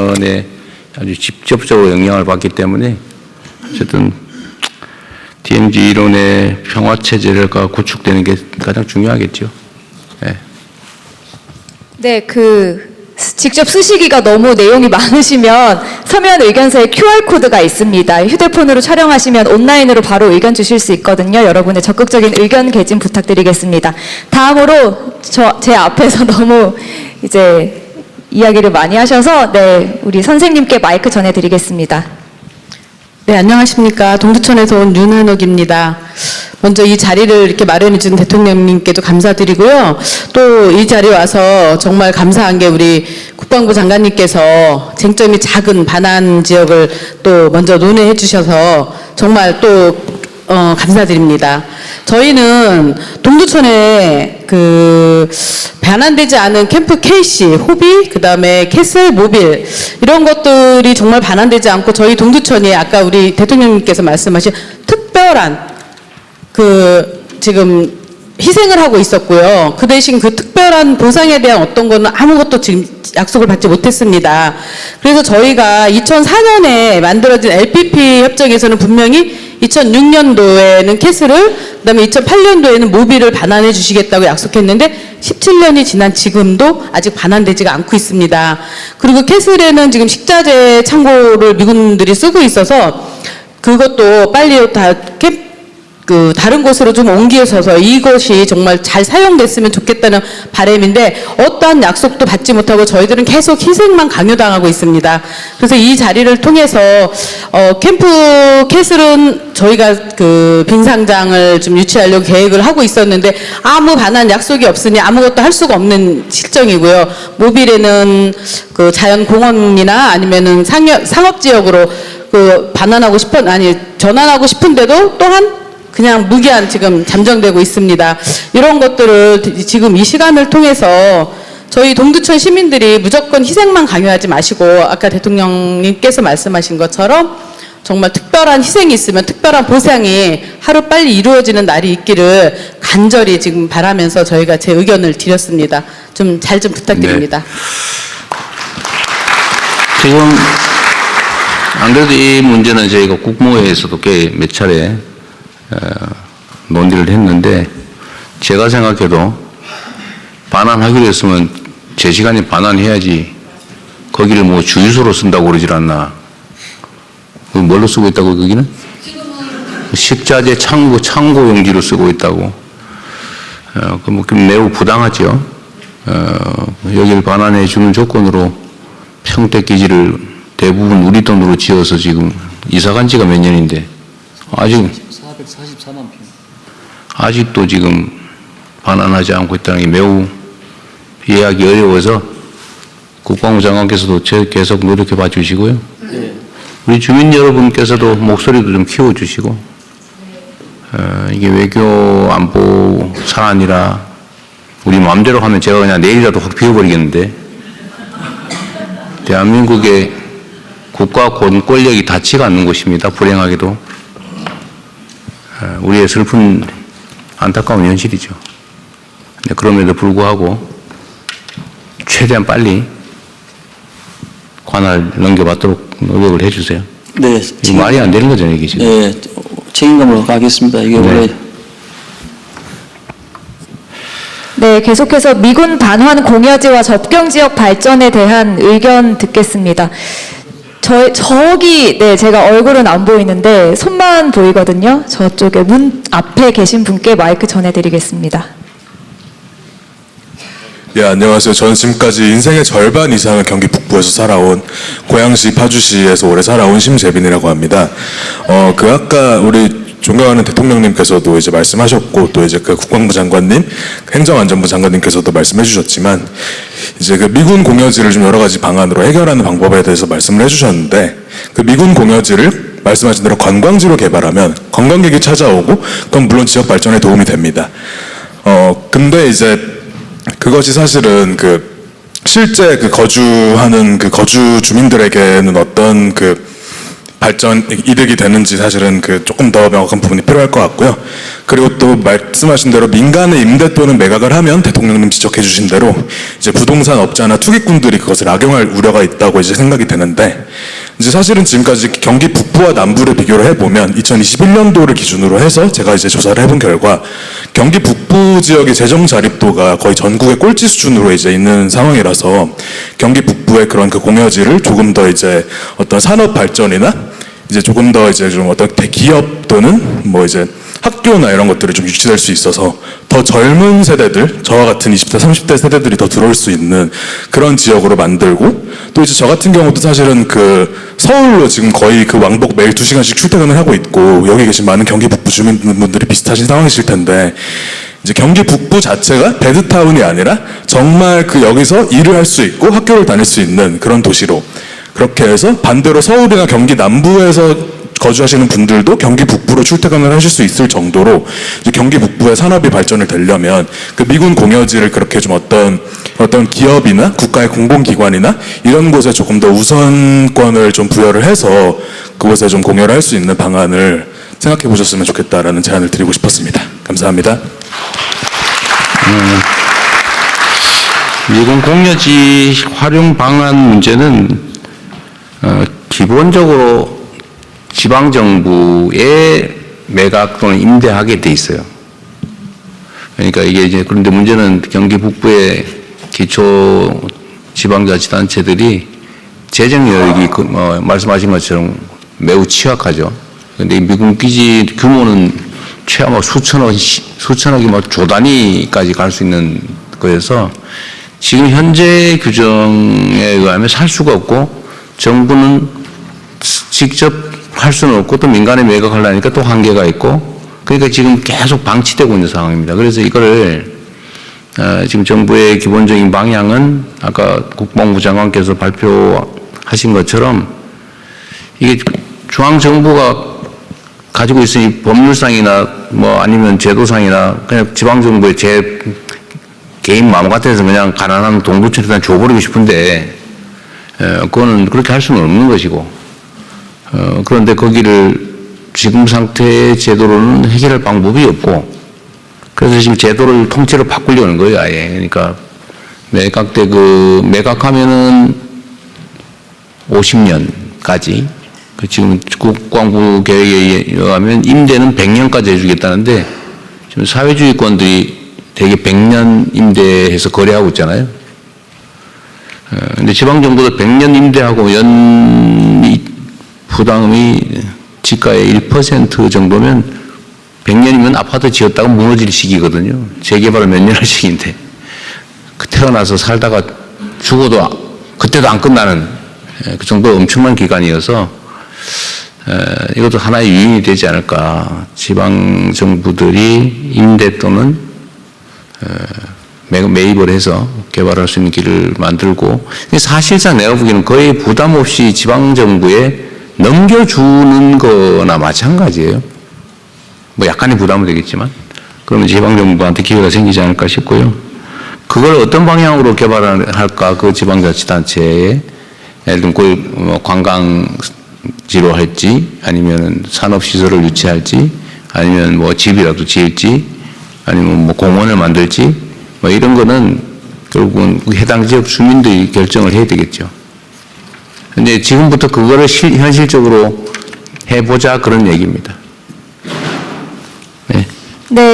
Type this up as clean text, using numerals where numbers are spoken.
에 아주 직접적으로 영향을 받기 때문에 어쨌든 DMZ 이론의 평화 체제가 구축되는 게 가장 중요하겠죠. 네. 네, 직접 쓰시기가 너무 내용이 많으시면 서면 의견서에 QR코드가 있습니다. 휴대폰으로 촬영하시면 온라인으로 바로 의견 주실 수 있거든요. 여러분의 적극적인 의견 개진 부탁드리겠습니다. 다음으로 제 앞에서 너무 이제 이야기를 많이 하셔서 우리 선생님께 마이크 전해드리겠습니다. 네, 안녕하십니까. 동두천에서 온 윤한옥입니다. 먼저 이 자리를 이렇게 마련해 주신 대통령님께도 감사드리고요. 또 이 자리에 와서 정말 감사한 게 우리 국방부 장관님께서 쟁점이 작은 반환 지역을 또 먼저 논의해 주셔서 정말 또 감사드립니다. 저희는 동두천에 반환되지 않은 캠프 KC, 호비, 그 다음에 캐슬, 모빌 이런 것들이 정말 반환되지 않고 저희 동두천이 아까 우리 대통령님께서 말씀하신 특별한 지금 희생을 하고 있었고요. 그 대신 그 특별한 보상에 대한 어떤 거는 아무것도 지금 약속을 받지 못했습니다. 그래서 저희가 2004년에 만들어진 LPP 협정에서는 분명히 2006년도에는 캐슬을, 그 다음에 2008년도에는 모빌을 반환해 주시겠다고 약속했는데 17년이 지난 지금도 아직 반환되지가 않고 있습니다. 그리고 캐슬에는 지금 식자재 창고를 미군들이 쓰고 있어서 그것도 빨리 다른 곳으로 좀 옮기셔서 이것이 정말 잘 사용됐으면 좋겠다는 바람인데 어떠한 약속도 받지 못하고 저희들은 계속 희생만 강요당하고 있습니다. 그래서 이 자리를 통해서 캠프 캐슬은 저희가 빙상장을 좀 유치하려고 계획을 하고 있었는데 아무 반환 약속이 없으니 아무것도 할 수가 없는 실정이고요. 모빌에는 자연공원이나 아니면은 상업지역으로 전환하고 싶은데도 또한 그냥 무기한 지금 잠정되고 있습니다. 이런 것들을 지금 이 시간을 통해서 저희 동두천 시민들이 무조건 희생만 강요하지 마시고 아까 대통령님께서 말씀하신 것처럼 정말 특별한 희생이 있으면 특별한 보상이 하루빨리 이루어지는 날이 있기를 간절히 지금 바라면서 저희가 제 의견을 드렸습니다. 좀 잘 좀 부탁드립니다. 네. 지금 안 그래도 이 문제는 저희가 국무회에서도 꽤 몇 차례 논의를 했는데 제가 생각해도 반환하기로 했으면 제 시간에 반환해야지 거기를 뭐 주유소로 쓴다고 그러질 않나. 뭘로 쓰고 있다고 거기는? 식자재 창고 용지로 쓰고 있다고. 매우 부당하죠. 여기를 반환해 주는 조건으로 평택기지를 대부분 우리 돈으로 지어서 지금 이사 간 지가 몇 년인데 아직 444만 평. 아직도 지금 반환하지 않고 있다는 게 매우 이해하기 어려워서 국방부 장관께서도 계속 노력해 봐 주시고요. 네. 우리 주민 여러분께서도 목소리도 좀 키워 주시고 이게 외교 안보 사안이라 우리 마음대로 하면 제가 그냥 내일이라도 확 비워버리겠는데 대한민국의 국가 권력이 닿지가 않는 곳입니다. 불행하게도. 우리의 슬픈 안타까운 현실이죠. 그럼에도 불구하고 최대한 빨리 관할 넘겨받도록 노력을 해주세요. 네. 말이 안 되는 거잖아요, 이게 지금. 네. 책임감으로 가겠습니다. 이게 네. 원래. 네, 계속해서 미군 반환 공여지와 접경지역 발전에 대한 의견 듣겠습니다. 제가 얼굴은 안 보이는데 손만 보이거든요. 저쪽에 문 앞에 계신 분께 마이크 전해드리겠습니다. 예, 안녕하세요. 저는 지금까지 인생의 절반 이상을 경기 북부에서 살아온 고양시 파주시에서 오래 살아온 심재빈이라고 합니다. 아까 우리 존경하는 대통령님께서도 이제 말씀하셨고 또 이제 국방부 장관님, 행정안전부 장관님께서도 말씀해 주셨지만 이제 미군 공여지를 좀 여러 가지 방안으로 해결하는 방법에 대해서 말씀을 해주셨는데 미군 공여지를 말씀하신 대로 관광지로 개발하면 관광객이 찾아오고 그건 물론 지역 발전에 도움이 됩니다. 근데 이제 그것이 사실은 실제 거주하는 거주 주민들에게는 어떤 발전 이득이 되는지 사실은 그 조금 더 명확한 부분이 필요할 것 같고요. 그리고 또 말씀하신 대로 민간의 임대 또는 매각을 하면 대통령님 지적해 주신 대로 이제 부동산 업자나 투기꾼들이 그것을 악용할 우려가 있다고 이제 생각이 되는데, 이제 사실은 지금까지 경기 북부와 남부를 비교를 해보면 2021년도를 기준으로 해서 제가 이제 조사를 해본 결과 경기 북부 지역의 재정 자립도가 거의 전국의 꼴찌 수준으로 이제 있는 상황이라서 경기 북부의 그런 그 공여지를 조금 더 이제 어떤 산업 발전이나 이제 조금 더 이제 좀 어떤 대기업 또는 뭐 이제 학교나 이런 것들이 좀 유치될 수 있어서 더 젊은 세대들, 저와 같은 20대, 30대 세대들이 더 들어올 수 있는 그런 지역으로 만들고, 또 이제 저 같은 경우도 사실은 그 서울로 지금 거의 그 왕복 매일 2시간씩 출퇴근을 하고 있고, 여기 계신 많은 경기 북부 주민분들이 비슷하신 상황이실 텐데, 이제 경기 북부 자체가 베드타운이 아니라 정말 그 여기서 일을 할 수 있고 학교를 다닐 수 있는 그런 도시로, 그렇게 해서 반대로 서울이나 경기 남부에서 거주하시는 분들도 경기 북부로 출퇴근을 하실 수 있을 정도로 이제 경기 북부의 산업이 발전을 되려면 그 미군 공여지를 그렇게 좀 어떤 기업이나 국가의 공공기관이나 이런 곳에 조금 더 우선권을 좀 부여를 해서 그곳에 좀 공여를 할 수 있는 방안을 생각해 보셨으면 좋겠다라는 제안을 드리고 싶었습니다. 감사합니다. 미군 공여지 활용 방안 문제는 기본적으로 지방정부에 매각 또는 임대하게 돼 있어요. 그러니까 이게 이제, 그런데 문제는 경기 북부의 기초 지방자치단체들이 재정 여력이 말씀하신 것처럼 매우 취약하죠. 그런데 미군 기지 규모는 최하 수천억이 조 단위까지 갈 수 있는 거여서 지금 현재 규정에 의하면 살 수가 없고, 정부는 직접 할 수는 없고 또 민간에 매각하려니까 또 한계가 있고, 그러니까 지금 계속 방치되고 있는 상황입니다. 그래서 이거를 지금 정부의 기본적인 방향은 아까 국방부 장관께서 발표하신 것처럼 이게 중앙정부가 가지고 있으니 법률상이나 뭐 아니면 제도상이나 그냥 지방정부의 제 개인 마음 같아서 그냥 가난한 동두천에다 줘버리고 싶은데, 그거는 그렇게 할 수는 없는 것이고, 그런데 거기를 지금 상태의 제도로는 해결할 방법이 없고, 그래서 지금 제도를 통째로 바꾸려는 거예요, 아예. 그러니까 매각하면은 50년까지, 지금 국방부 계획에 의하면 임대는 100년까지 해주겠다는데, 지금 사회주의권들이 되게 100년 임대해서 거래하고 있잖아요. 근데 지방정부도 100년 임대하고 연 부담이 지가의 1% 정도면 100년이면 아파트 지었다가 무너질 시기거든요. 재개발을 몇 년 할 시기인데, 태어나서 살다가 죽어도 그때도 안 끝나는 그 정도 엄청난 기간이어서 이것도 하나의 유인이 되지 않을까. 지방정부들이 임대 또는 매입을 해서 개발할 수 있는 길을 만들고, 사실상 내가 보기에는 거의 부담 없이 지방정부에 넘겨주는 거나 마찬가지예요. 뭐 약간의 부담은 되겠지만, 그러면 지방정부한테 기회가 생기지 않을까 싶고요. 그걸 어떤 방향으로 개발할까, 그 지방자치단체에, 예를 들면 관광지로 할지, 아니면 산업시설을 유치할지, 아니면 뭐 집이라도 지을지, 아니면 뭐 공원을 만들지, 뭐 이런 거는 결국은 해당 지역 주민들이 결정을 해야 되겠죠. 근데 지금부터 그거를 현실적으로 해보자, 그런 얘기입니다. 네. 네.